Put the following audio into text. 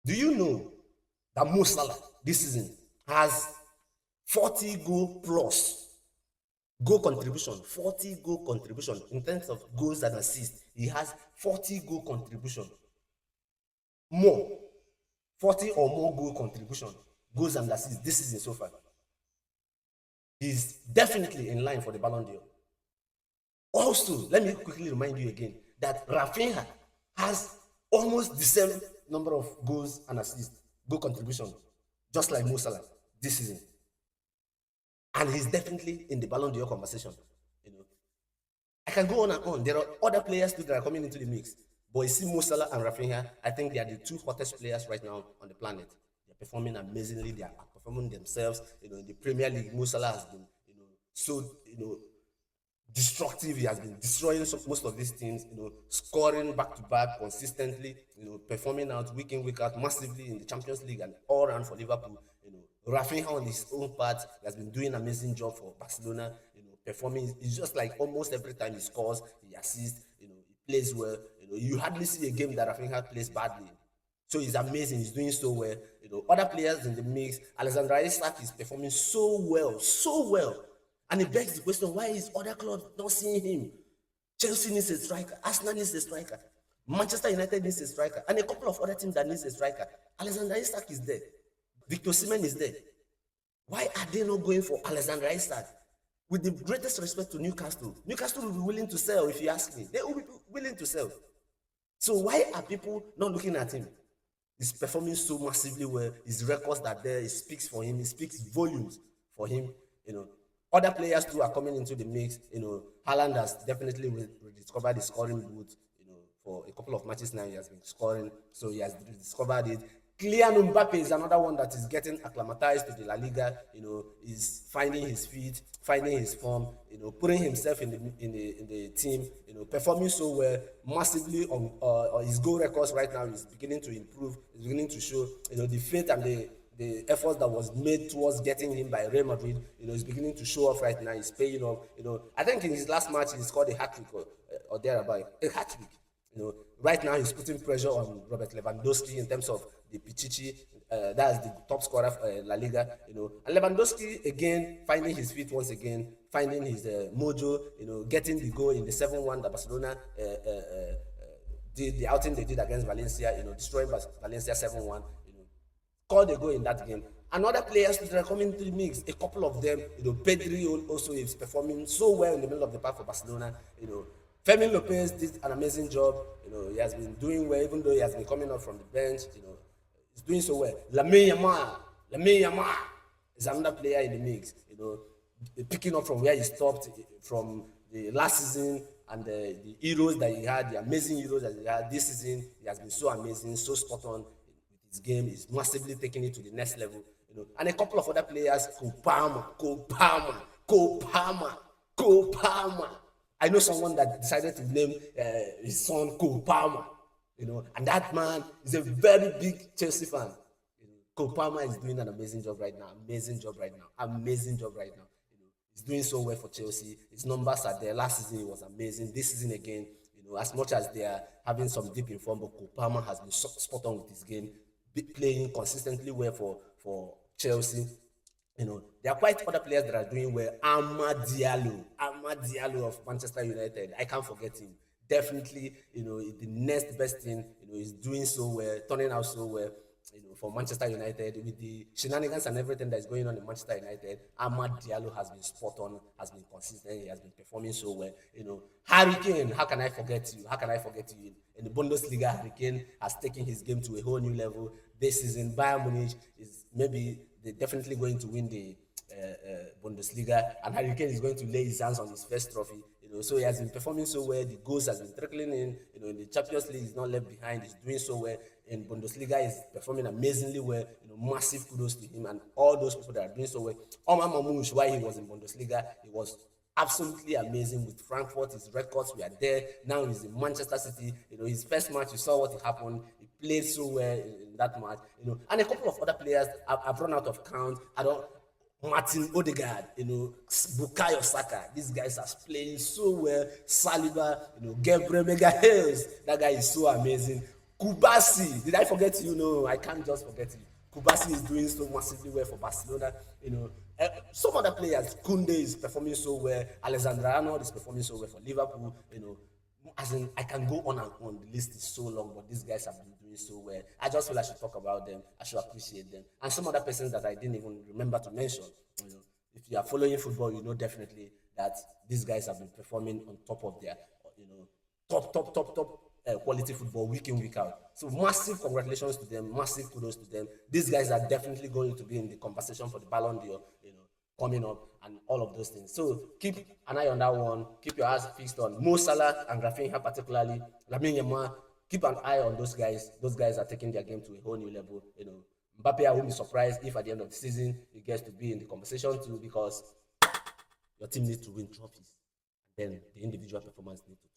Do you know that Mo Salah this season has 40 goal plus goal contribution, 40 goal contribution in terms of goals and assists? He has 40 goal contribution more, 40 or more goal contribution, goals and assists this season so far. He's definitely in line for the Ballon d'Or. Also, let me quickly remind you again that Raphinha has almost the same number of goals and assists, goal contribution, just like Mo Salah this season. And he's definitely in the Ballon d'Or conversation. You know, I can go on and on. There are other players too that are coming into the mix. But you see Mo Salah and Raphinha, I think they are the two hottest players right now on the planet. They're performing amazingly. They are outperforming themselves. You know, in the Premier League, Mo Salah has been, so, destructive. He has been destroying most of these teams, scoring back to back consistently, performing out week in, week out massively in the Champions League and all around for Liverpool. Raphinha on his own part has been doing an amazing job for Barcelona, performing. It's just like almost every time he scores, he assists, he plays well. You hardly see a game that Raphinha plays badly. So he's amazing. He's doing so well. Other players in the mix, Alexander Isak is performing so well. And it begs the question, why is other clubs not seeing him? Chelsea needs a striker. Arsenal needs a striker. Manchester United needs a striker. And a couple of other teams that needs a striker. Alexander Isak is there. Victor Osimhen is there. Why are they not going for Alexander Isak? With the greatest respect to Newcastle, Newcastle will be willing to sell, if you ask me. They will be willing to sell. So why are people not looking at him? He's performing so massively well. His records are there. It speaks for him. It speaks volumes for him. Other players too are coming into the mix. Haaland has definitely rediscovered his scoring boots. For a couple of matches now, he has been scoring, so he has rediscovered it. Kylian Mbappe is another one that is getting acclimatized to the La Liga. Is finding his feet, finding his form. Putting himself in the team. Performing so well, massively on his goal records right now is beginning to improve. Is beginning to show. The faith and the effort that was made towards getting him by Real Madrid, is beginning to show off right now. He's paying off. I think in his last match he scored a hat-trick or thereabout, a hat-trick. Right now he's putting pressure on Robert Lewandowski in terms of the Pichichi. That's the top scorer for La Liga. And Lewandowski again finding his feet once again, finding his mojo. Getting the goal in the 7-1 that Barcelona did, the outing they did against Valencia. Destroying Valencia 7-1. Scored a goal in that game. And other players that are coming to the mix, a couple of them, Pedri also is performing so well in the middle of the park for Barcelona. Fermin Lopez did an amazing job. He has been doing well, even though he has been coming up from the bench. He's doing so well. Lamine Yamal is another player in the mix. Picking up from where he stopped from the last season and the heroes that he had, the amazing heroes that he had this season. He has been so amazing, so spot on. His game is massively taking it to the next level, and a couple of other players, Cole Palmer. I know someone that decided to name his son Cole Palmer, and that man is a very big Chelsea fan. Cole Palmer is doing an amazing job right now. He's doing so well for Chelsea. His numbers are there. Last season he was amazing. This season again, as much as they are having some dip in form, but Cole Palmer has been spot on with his game, playing consistently well for Chelsea. There are quite other players that are doing well. Amad Diallo of Manchester United. I can't forget him. Definitely, the next best thing. He's doing so well, turning out so well. For Manchester United, with the shenanigans and everything that is going on in Manchester United, Amad Diallo has been spot on, has been consistent, he has been performing so well. Harry Kane, how can I forget you? In the Bundesliga, Harry Kane has taken his game to a whole new level. This season, Bayern Munich is they're definitely going to win the Bundesliga, and Harry Kane is going to lay his hands on his first trophy. So he has been performing so well. The goals has been trickling in. In the Champions League, he's not left behind. He's doing so well. In Bundesliga, he's performing amazingly well. Massive kudos to him and all those people that are doing so well. Omar Mamouche, while he was in Bundesliga, he was absolutely amazing with Frankfurt. His records were there. Now he's in Manchester City. His first match, you saw what happened. He played so well in that match. And a couple of other players I've run out of count. Martin Odegaard, Bukayo Saka. These guys are playing so well. Saliba, Gabriel Megahales. That guy is so amazing. Kubasi, did I forget you? No, I can't just forget you. Kubasi is doing so massively well for Barcelona. Some other players, Kunde is performing so well. Alexander Arnold is performing so well for Liverpool. As in, I can go on and on. The list is so long, but these guys have been doing so well. I just feel I should talk about them. I should appreciate them. And some other persons that I didn't even remember to mention. If you are following football, you know definitely that these guys have been performing on top of their, top quality football week in, week out. So massive congratulations to them, massive kudos to them. These guys are definitely going to be in the conversation for the Ballon d'Or, coming up and all of those things. So keep an eye on that one. Keep your eyes fixed on Mo Salah and Raphinha, particularly Lamine Yamal. Keep an eye on those guys. Those guys are taking their game to a whole new level. Mbappe, I won't be surprised if at the end of the season he gets to be in the conversation too, because your team needs to win trophies. Then the individual performance needs to